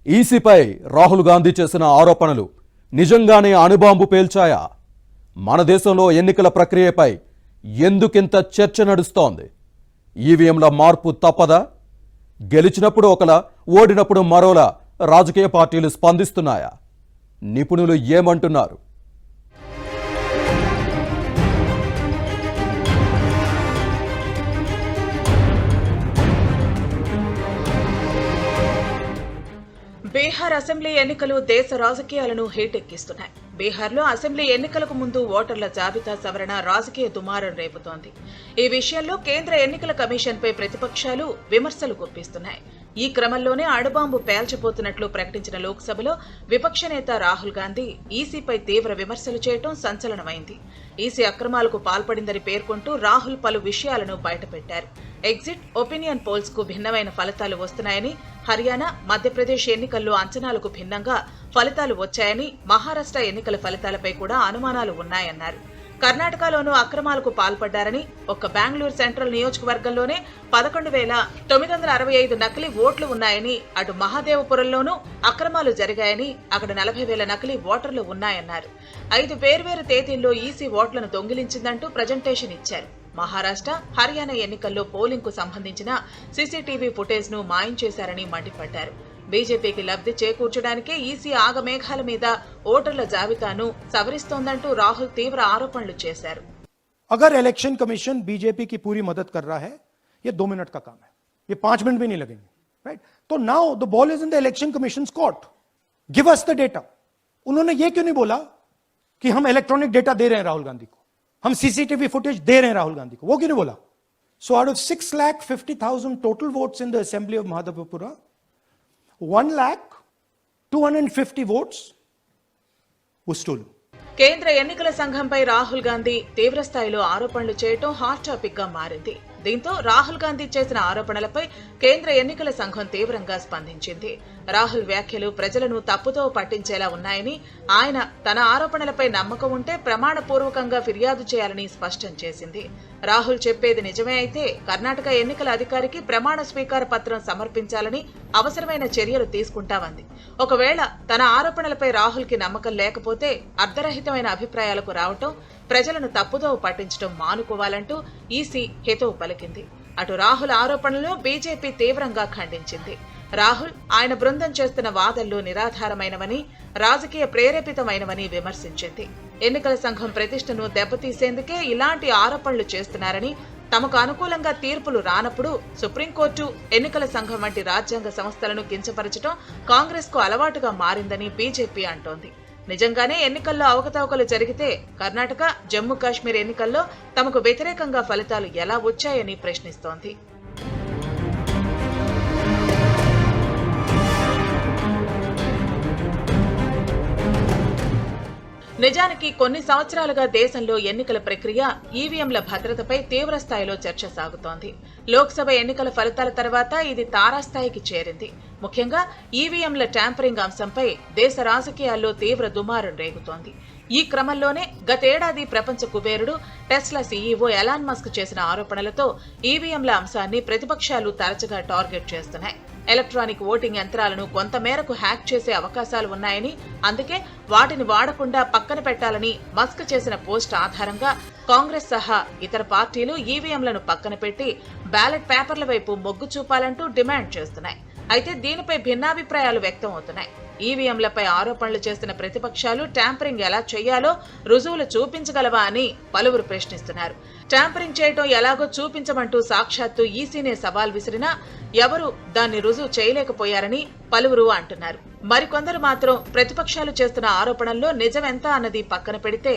ఈసీపై రాహుల్ గాంధీ చేసిన ఆరోపణలు నిజంగానే అణుబాంబు పేల్చాయా? మన దేశంలో ఎన్నికల ప్రక్రియపై ఎందుకింత చర్చ నడుస్తోంది? ఈవీఎంల మార్పు తప్పదా? గెలిచినప్పుడు ఒకలా, ఓడినప్పుడు మరోలా రాజకీయ పార్టీలు స్పందిస్తున్నాయా? నిపుణులు ఏమంటున్నారు? బీహార్ అసెంబ్లీ ఎన్నికలు దేశ రాజకీయాలను హీటెక్కిస్తున్నాయి. బీహార్లో అసెంబ్లీ ఎన్నికలకు ముందు ఓటర్ల జాబితా సవరణ రాజకీయ దుమారం రేపుతోంది. ఈ విషయంలో కేంద్ర ఎన్నికల కమిషన్పై ప్రతిపక్షాలు విమర్శలు గుప్పిస్తున్నాయి. ఈ క్రమంలోనే అణుబాంబు పేల్చబోతున్నట్లు ప్రకటించిన లోక్సభలో విపక్ష నేత రాహుల్ గాంధీ ఈసీపై తీవ్ర విమర్శలు చేయడం సంచలనమైంది. ఈసీ అక్రమాలకు పాల్పడిందని పేర్కొంటూ రాహుల్ పలు విషయాలను బయటపెట్టారు. ఎగ్జిట్ ఒపీనియన్ పోల్స్ కు భిన్నమైన ఫలితాలు వస్తున్నాయని, హర్యానా, మధ్యప్రదేశ్ ఎన్నికల్లో అంచనాలకు భిన్నంగా ఫలితాలు వచ్చాయని, మహారాష్ట్ర ఎన్నికల ఫలితాలపై కూడా అనుమానాలు ఉన్నాయన్నారు. కర్ణాటకలోనూ అక్రమాలకు పాల్పడ్డారని, ఒక్క బెంగళూరు సెంట్రల్ నియోజకవర్గంలోనే 11,965 నకిలీ ఓట్లు ఉన్నాయని, అటు మహాదేవపురంలోనూ అక్రమాలు జరిగాయని, అక్కడ 40,000 నకిలీ ఓటర్లు ఉన్నాయన్నారు. 5 వేర్వేరు తేదీల్లో ఈసీ ఓట్లను దొంగిలించిందంటూ ప్రజెంటేషన్ ఇచ్చారు. మహారాష్ట్ర, హర్యానా ఎన్నికల్లో పోలింగ్ కు సంబంధించిన సీసీటీవీ ఫుటేజ్ ను మాయం చేశారని మండిపడ్డారు. బీజేపీకి లబ్ధి చేకూర్చడానికే ఈసీ ఆగమేఘాల మీద ఓటర్ల జాబితాను సవరిస్తోందంటూ రాహుల్ తీవ్ర ఆరోపణలు చేశారు. अगर इलेक्शन कमीशन बीजेपी की पूरी मदद कर रहा है, ये 2 मिनट का काम है, ये 5 मिनट भी नहीं लगेंगे, राइट? तो now the ball is in the election commissions court. Give us the data. उन्होंने ये क्यों नहीं बोला कि हम इलेक्ट्रॉनिक डेटा दे रहे हैं राहुल गांधी को, हम सीसीटीवी फुटेज दे रहे हैं राहुल गांधी को? वो क्यों नहीं बोला? So out of 6,50,000 total votes in the assembly of Mahadevapura, 1,250 votes was stolen. కేంద్ర ఎన్నికల సంఘంపై రాహుల్ గాంధీ తీవ్రస్థాయిలో ఆరోపణలు చేయటం హాట్ టాపిక్ గా మారింది. దీంతో రాహుల్ గాంధీ చేసిన ఆరోపణలపై కేంద్ర ఎన్నికల సంఘం తీవ్రంగా స్పందించింది. రాహుల్ వ్యాఖ్యలు ప్రజలను తప్పుతో పట్టించేలా ఉన్నాయని, ఆయన తన ఆరోపణలపై నమ్మకం ఉంటే ప్రమాణపూర్వకంగా ఫిర్యాదు చేయాలని స్పష్టం చేసింది. రాహుల్ చెప్పేది నిజమే అయితే కర్ణాటక ఎన్నికల అధికారికి ప్రమాణ స్వీకార పత్రం సమర్పించాలని, అవసరమైన చర్యలు తీసుకుంటామంది. ఒకవేళ తన ఆరోపణలపై రాహుల్ కి నమ్మకం లేకపోతే అర్ధరహితమైన అభిప్రాయాలకు రావటం, ప్రజలను తప్పుదోవ పట్టించడం మానుకోవాలంటూ ఈసీ హితవు పలికింది. అటు రాహుల్ ఆరోపణలను బీజేపీ తీవ్రంగా ఖండించింది. రాహుల్, ఆయన బృందం చేస్తున్న వాదనలు నిరాధారమైనవని, రాజకీయ ప్రేరేపితమైనవని విమర్శించింది. ఎన్నికల సంఘం ప్రతిష్టను దెబ్బతీసేందుకే ఇలాంటి ఆరోపణలు చేస్తున్నారని, తమకు అనుకూలంగా తీర్పులు రానప్పుడు సుప్రీంకోర్టు, ఎన్నికల సంఘం వంటి రాజ్యాంగ సంస్థలను కించపరచడం కాంగ్రెస్ కు అలవాటుగా మారిందని బీజేపీ అంటోంది. నిజంగానే ఎన్నికల్లో అవకతవకలు జరిగితే కర్ణాటక, జమ్మూ కాశ్మీర్ ఎన్నికల్లో తమకు వ్యతిరేకంగా ఫలితాలు ఎలా వచ్చాయని ప్రశ్నిస్తోంది. నిజానికి కొన్ని సంవత్సరాలుగా దేశంలో ఎన్నికల ప్రక్రియ, ఈవీఎంల భద్రతపై తీవ్ర స్థాయిలో చర్చ సాగుతోంది. లోక్సభ ఎన్నికల ఫలితాల తర్వాత ఇది తారాస్థాయికి చేరింది. ముఖ్యంగా ఈవీఎంల ట్యాంపరింగ్ అంశంపై దేశ రాజకీయాల్లో తీవ్ర దుమారం రేగుతోంది. ఈ క్రమంలోనే గతేడాది ప్రపంచ కుబేరుడు టెస్లా సీఈఓ ఎలాన్ మస్క్ చేసిన ఆరోపణలతో ఈవీఎంల అంశాన్ని ప్రతిపక్షాలు తరచుగా టార్గెట్ చేస్తున్నాయి. ఎలక్ట్రానిక్ ఓటింగ్ యంత్రాలను కొంతమేరకు హ్యాక్ చేసే అవకాశాలు ఉన్నాయని, అందుకే వాటిని వాడకుండా పక్కన పెట్టాలని మస్క్ చేసిన పోస్ట్ ఆధారంగా కాంగ్రెస్ సహా ఇతర పార్టీలు ఈవీఎంలను పక్కన పెట్టి బ్యాలెట్ పేపర్ల వైపు మొగ్గు చూపాలంటూ డిమాండ్ చేస్తున్నాయి. అయితే దీనిపై భిన్నాభిప్రాయాలు వ్యక్తం అవుతున్నాయి. ఈవీఎంలపై ఆరోపణలు చేస్తున్న ప్రతిపక్షాలు ట్యాంపరింగ్ ఎలా చేయాలో రుజువులు చూపించగలవా అని పలువురు ప్రశ్నిస్తున్నారు. ట్యాంపరింగ్ చేయటం ఎలాగో చూపించమంటూ సాక్షాత్తు ఈసీనే సవాల్ విసిరినా ఎవరూ దాన్ని రుజువు చేయలేకపోయారని పలువురు అంటున్నారు. మరికొందరు మాత్రం ప్రతిపక్షాలు చేస్తున్న ఆరోపణల్లో నిజమెంత అన్నది పక్కన పెడితే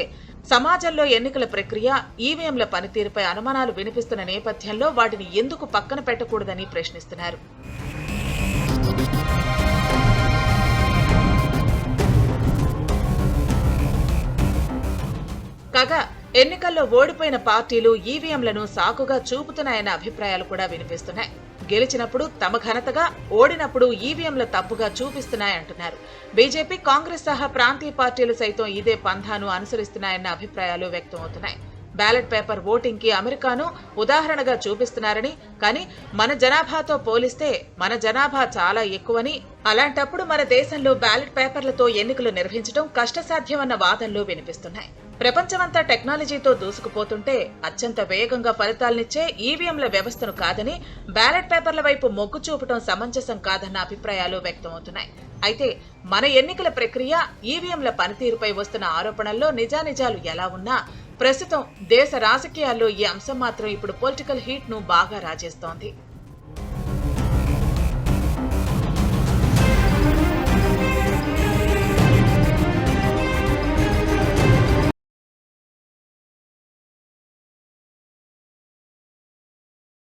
సమాజంలో ఎన్నికల ప్రక్రియ, ఈవీఎంల పనితీరుపై అనుమానాలు వినిపిస్తున్న నేపథ్యంలో వాటిని ఎందుకు పక్కన పెట్టకూడదని ప్రశ్నిస్తున్నారు. కాగా ఎన్నికల్లో ఓడిపోయిన పార్టీలు ఈవీఎంలను సాకుగా చూపుతున్నాయన్న అభిప్రాయాలు కూడా వినిపిస్తున్నాయి. గెలిచినప్పుడు తమ ఘనతగా, ఓడినప్పుడు ఈవీఎంల తప్పుగా చూపిస్తున్నాయంటున్నారు. బీజేపీ, కాంగ్రెస్ సహా ప్రాంతీయ పార్టీలు సైతం ఇదే పంథాను అనుసరిస్తున్నాయన్న అభిప్రాయాలు వ్యక్తమవుతున్నాయి. బ్యాలెట్ పేపర్ ఓటింగ్ కి అమెరికాను ఉదాహరణగా చూపిస్తున్నారని, కానీ మన జనాభాతో పోలిస్తే మన జనాభా చాలా ఎక్కువని, అలాంటప్పుడు మన దేశంలో బ్యాలెట్ పేపర్లతో ఎన్నికలు నిర్వహించడం కష్టసాధ్యమన్న వాదనలు వినిపిస్తున్నాయి. ప్రపంచమంతా టెక్నాలజీతో దూసుకుపోతుంటే అత్యంత వేగంగా ఫలితాలనిచ్చే ఈవీఎంల వ్యవస్థను కాదని, బ్యాలెట్ పేపర్ల వైపు మొగ్గు చూపడం సమంజసం కాదన్న అభిప్రాయాలు వ్యక్తమవుతున్నాయి. అయితే మన ఎన్నికల ప్రక్రియ, ఈవీఎంల పనితీరుపై వస్తున్న ఆరోపణల్లో నిజానిజాలు ఎలా ఉన్నా ప్రస్తుతం దేశ రాజకీయాల్లో ఈ అంశం మాత్రం ఇప్పుడు పొలిటికల్ హీట్ ను బాగా రాజేస్తోంది.